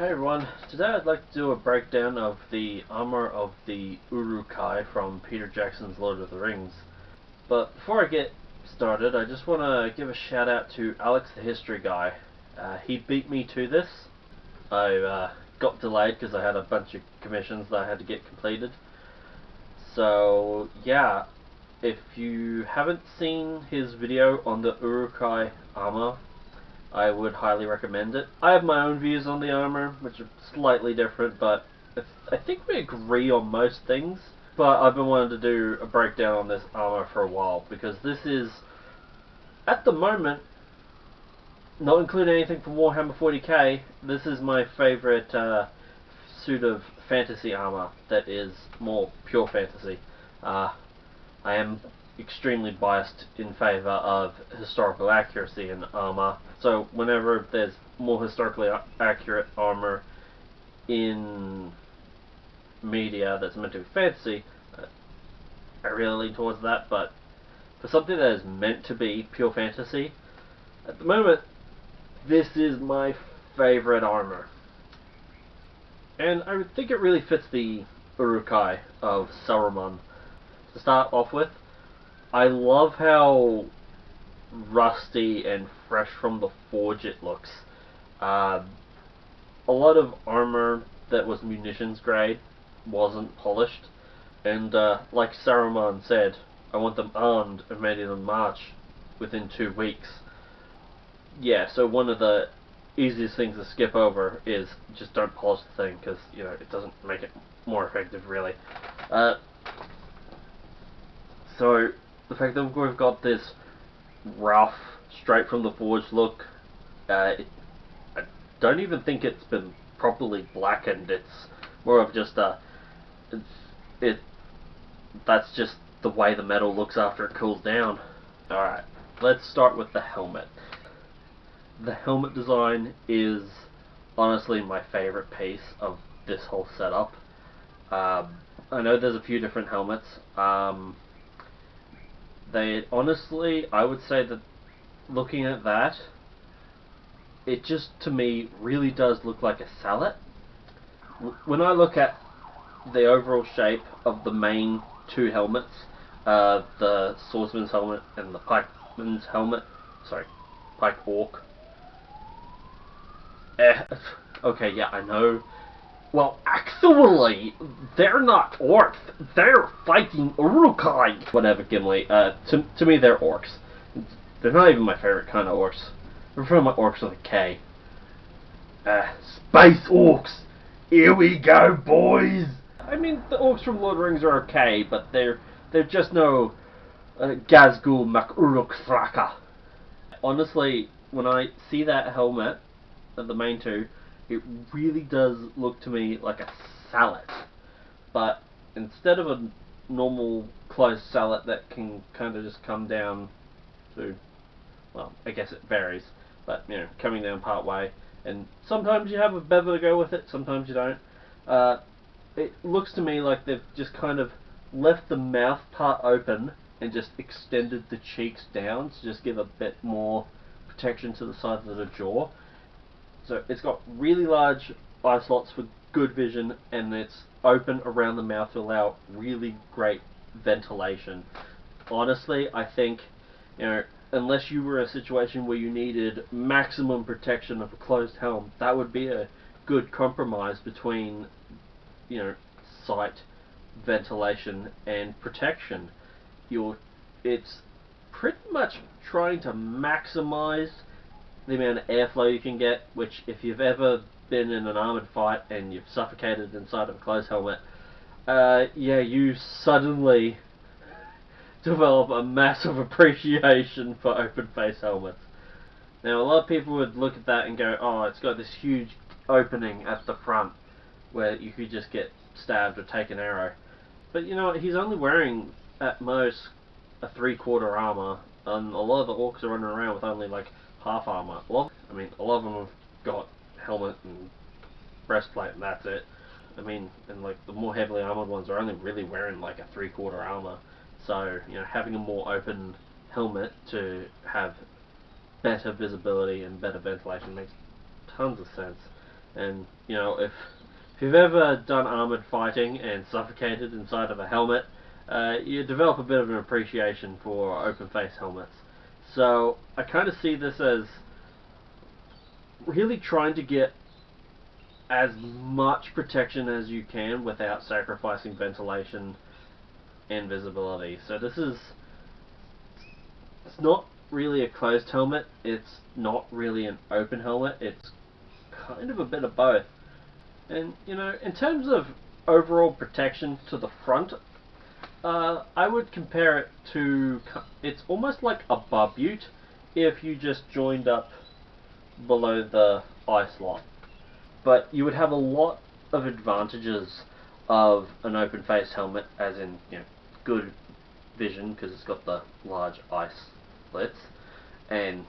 Hey everyone, today I'd like to do a breakdown of the armor of the Uruk Hai from Peter Jackson's Lord of the Rings. But before I get started, I just want to give a shout out to Alex the History Guy. He beat me to this. I got delayed because I had a bunch of commissions that I had to get completed. So yeah, if you haven't seen his video on the Uruk Hai armor, I would highly recommend it. I have my own views on the armor, which are slightly different, but I think we agree on most things. But I've been wanting to do a breakdown on this armor for a while, because this is, at the moment, not including anything from Warhammer 40k, this is my favourite suit of fantasy armor that is more pure fantasy. I am extremely biased in favour of historical accuracy in armor, so whenever there's more historically accurate armor in media that's meant to be fantasy, I really lean towards that. But for something that is meant to be pure fantasy, at the moment this is my favourite armor, and I think it really fits the Uruk Hai of Saruman. To start off with, I love how rusty and fresh from the forge it looks. A lot of armor that was munitions grade wasn't polished, and like Saruman said, I want them armed and ready to march within 2 weeks. Yeah, so one of the easiest things to skip over is just don't polish the thing, because it doesn't make it more effective really. So the fact that we've got this rough, straight from the forge look, I don't even think it's been properly blackened. It's more of just that's just the way the metal looks after it cools down. Alright, let's start with the helmet. The helmet design is honestly my favourite piece of this whole setup. I know there's a few different helmets. Honestly, I would say that looking at that, it just, to me, really does look like a sallet. When I look at the overall shape of the main 2 helmets, the swordsman's helmet and the pikeman's helmet, pike orc. Okay, yeah, I know. Well, actually, they're not orcs. They're fighting Uruk Hai. Whatever, Gimli. To me, they're orcs. They're not even my favorite kind of orcs. I prefer my orcs with a K. Space orcs. Here we go, boys. I mean, the orcs from Lord of the Rings are okay, but they're just no Gazgul Mac-Uruk Thraka. Honestly, when I see that helmet, the main 2, it really does look to me like a sallet, but instead of a normal closed sallet that can kind of just come down to, well, I guess it varies, but coming down part way, and sometimes you have a bevel to go with it, sometimes you don't. It looks to me like they've just kind of left the mouth part open and just extended the cheeks down to just give a bit more protection to the sides of the jaw. So it's got really large eye slots for good vision, and it's open around the mouth to allow really great ventilation. Honestly, I think, unless you were in a situation where you needed maximum protection of a closed helm, that would be a good compromise between, sight, ventilation, and protection. It's pretty much trying to maximize the amount of airflow you can get, which, if you've ever been in an armoured fight and you've suffocated inside of a closed helmet, yeah, you suddenly develop a massive appreciation for open face helmets. Now, a lot of people would look at that and go, oh, it's got this huge opening at the front where you could just get stabbed or take an arrow. But you know what, he's only wearing at most a 3/4 armour, and a lot of the orcs are running around with only like half armour. A lot of them have got helmet and breastplate and that's it. And like the more heavily armoured ones are only really wearing like a 3/4 armour. So, having a more open helmet to have better visibility and better ventilation makes tons of sense. And if you've ever done armored fighting and suffocated inside of a helmet, you develop a bit of an appreciation for open face helmets. So I kind of see this as really trying to get as much protection as you can without sacrificing ventilation and visibility. So it's not really a closed helmet, it's not really an open helmet, it's kind of a bit of both. And in terms of overall protection to the front, I would compare it to, it's almost like a barbute if you just joined up below the eye slot. But you would have a lot of advantages of an open face helmet, as in good vision because it's got the large eye slits, and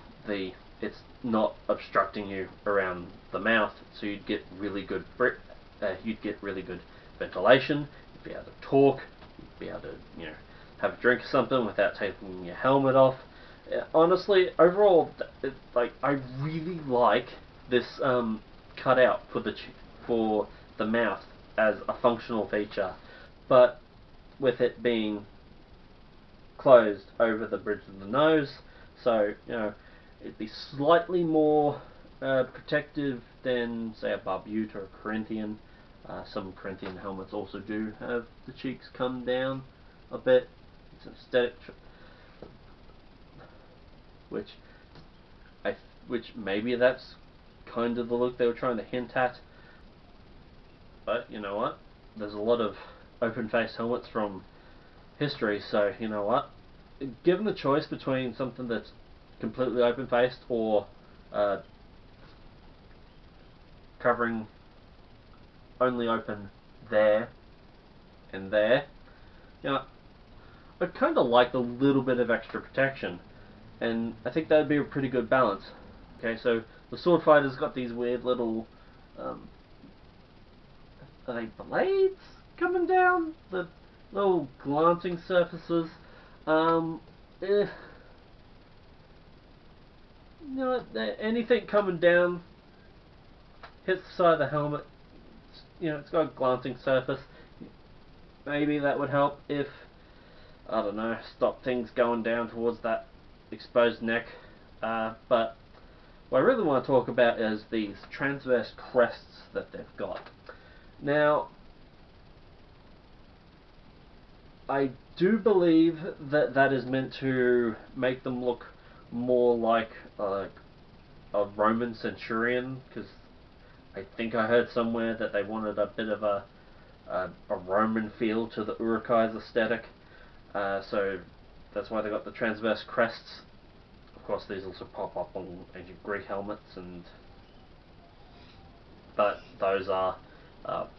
it's not obstructing you around the mouth, so you'd get really good ventilation. You'd be able to talk. You'd be able to have a drink or something without taking your helmet off. Honestly, overall, I really like this cutout for the mouth as a functional feature, but with it being closed over the bridge of the nose, so it'd be slightly more protective than say a barbute or a Corinthian. Some Corinthian helmets also do have the cheeks come down a bit. It's an aesthetic, which maybe that's kind of the look they were trying to hint at. But you know what? There's a lot of open face helmets from history, so you know what? Given the choice between something that's completely open faced or covering only open there and there, I'd kind of like a little bit of extra protection, and I think that'd be a pretty good balance. Okay, so the sword fighter's got these weird little are they blades coming down? The little glancing surfaces. Anything coming down hits the side of the helmet. It's got a glancing surface. Maybe that would help if, I don't know, stop things going down towards that exposed neck. But what I really want to talk about is these transverse crests that they've got. Now, I do believe that is meant to make them look more like a Roman centurion, because I think I heard somewhere that they wanted a bit of a Roman feel to the Uruk Hai's aesthetic. So that's why they got the transverse crests. Of course, these also pop up on ancient Greek helmets, but those are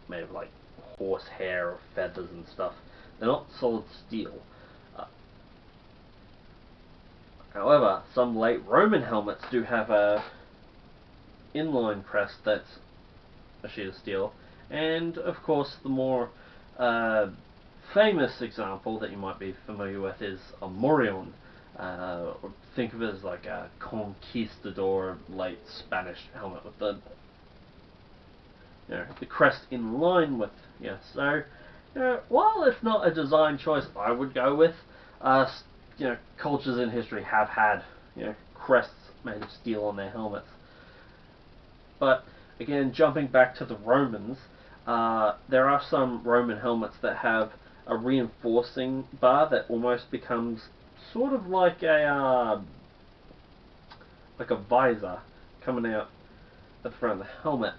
made of like horse hair or feathers and stuff. They're not solid steel. However, some late Roman helmets do have a inline crest that's a sheet of steel, and of course the more famous example that you might be familiar with is a Morion. Or think of it as like a conquistador late Spanish helmet with the crest in line with. So while it's not a design choice I would go with, cultures in history have had crests made of steel on their helmets. But again, jumping back to the Romans, there are some Roman helmets that have a reinforcing bar that almost becomes sort of like a visor coming out at the front of the helmet.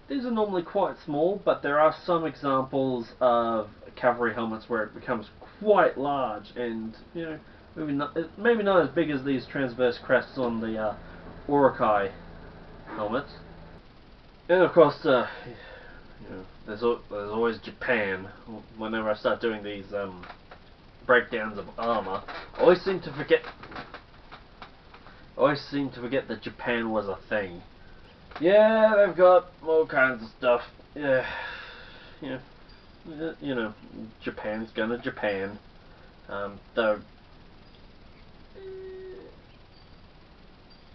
These are normally quite small, but there are some examples of cavalry helmets where it becomes quite large, and maybe not as big as these transverse crests on the Uruk Hai helmets. And of course, there's always Japan. Whenever I start doing these breakdowns of armor, I always seem to forget that Japan was a thing. Yeah, they've got all kinds of stuff. Japan's gonna Japan. Though,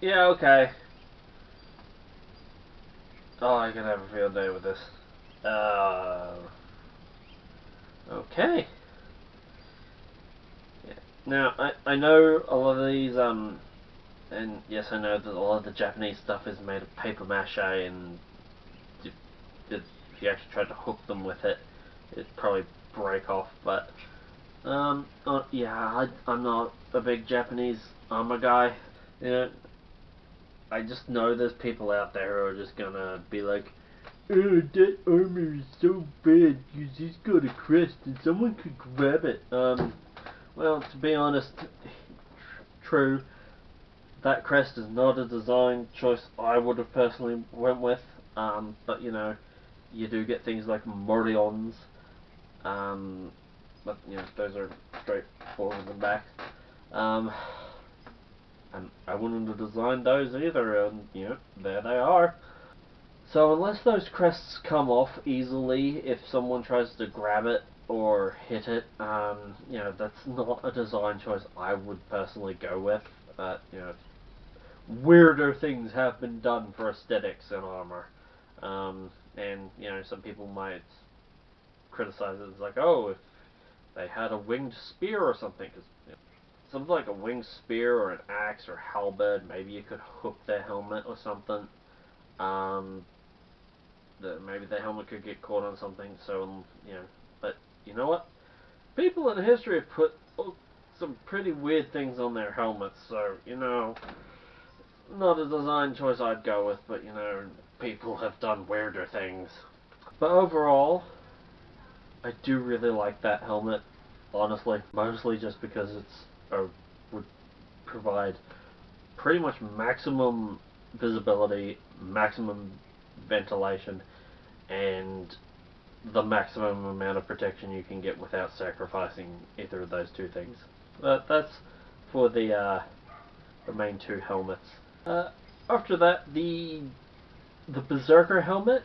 yeah, okay. Oh, I can have a field day with this. Okay. Yeah. Now, I know a lot of these, and yes, I know that a lot of the Japanese stuff is made of paper mache, and if you actually tried to hook them with it, it'd probably break off, but, yeah, I'm not a big Japanese armor guy. You know, I just know there's people out there who are just gonna be like, oh, that armor is so bad because it's got a crest and someone could grab it. Well, to be honest, true, that crest is not a design choice I would have personally went with. But you know, you do get things like Morions, but you know, those are straight forward and back. And I wouldn't have designed those either, and you know, there they are. So unless those crests come off easily, if someone tries to grab it or hit it, you know, that's not a design choice I would personally go with. You know, weirder things have been done for aesthetics in armor, and you know, some people might criticize it as like, oh, if they had a winged spear or something, because you know, something like a winged spear or an axe or halberd, maybe you could hook their helmet or something. Maybe the helmet could get caught on something, so, you know, but you know what? People in history have put some pretty weird things on their helmets, so, you know, not a design choice I'd go with, but, you know, people have done weirder things. But overall, I do really like that helmet, honestly, mostly just because would provide pretty much maximum visibility, maximum ventilation, and the maximum amount of protection you can get without sacrificing either of those two things. But that's for the main two helmets. After that, the Berserker helmet,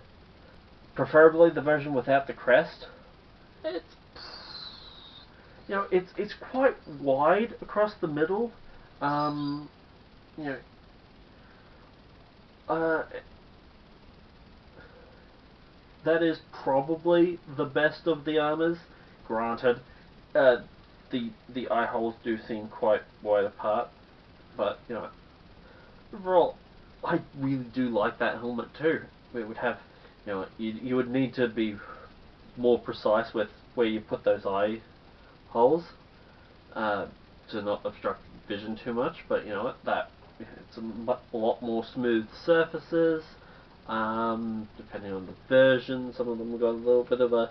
preferably the version without the crest. It's, you know, it's quite wide across the middle. You know, that is probably the best of the armors. Granted, the eye holes do seem quite wide apart, but you know, overall, I really do like that helmet too. It would have, you know, you would need to be more precise with where you put those eye holes to not obstruct vision too much. But you know what, it's a lot more smooth surfaces. Depending on the version, some of them have got a little bit of a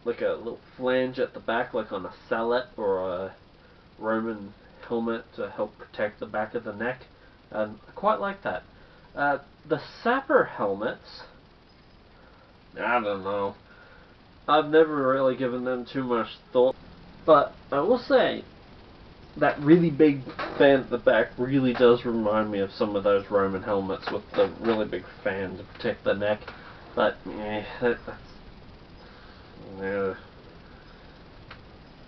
like a little flange at the back, like on a sallet or a Roman helmet to help protect the back of the neck. I quite like that. The sapper helmets, I don't know. I've never really given them too much thought, but I will say that really big fan at the back really does remind me of some of those Roman helmets with the really big fan to protect the neck. But that's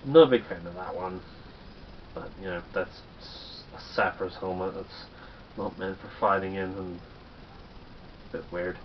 not a big fan of that one. But you know, that's a sapper's helmet. That's not meant for fighting in, and a bit weird.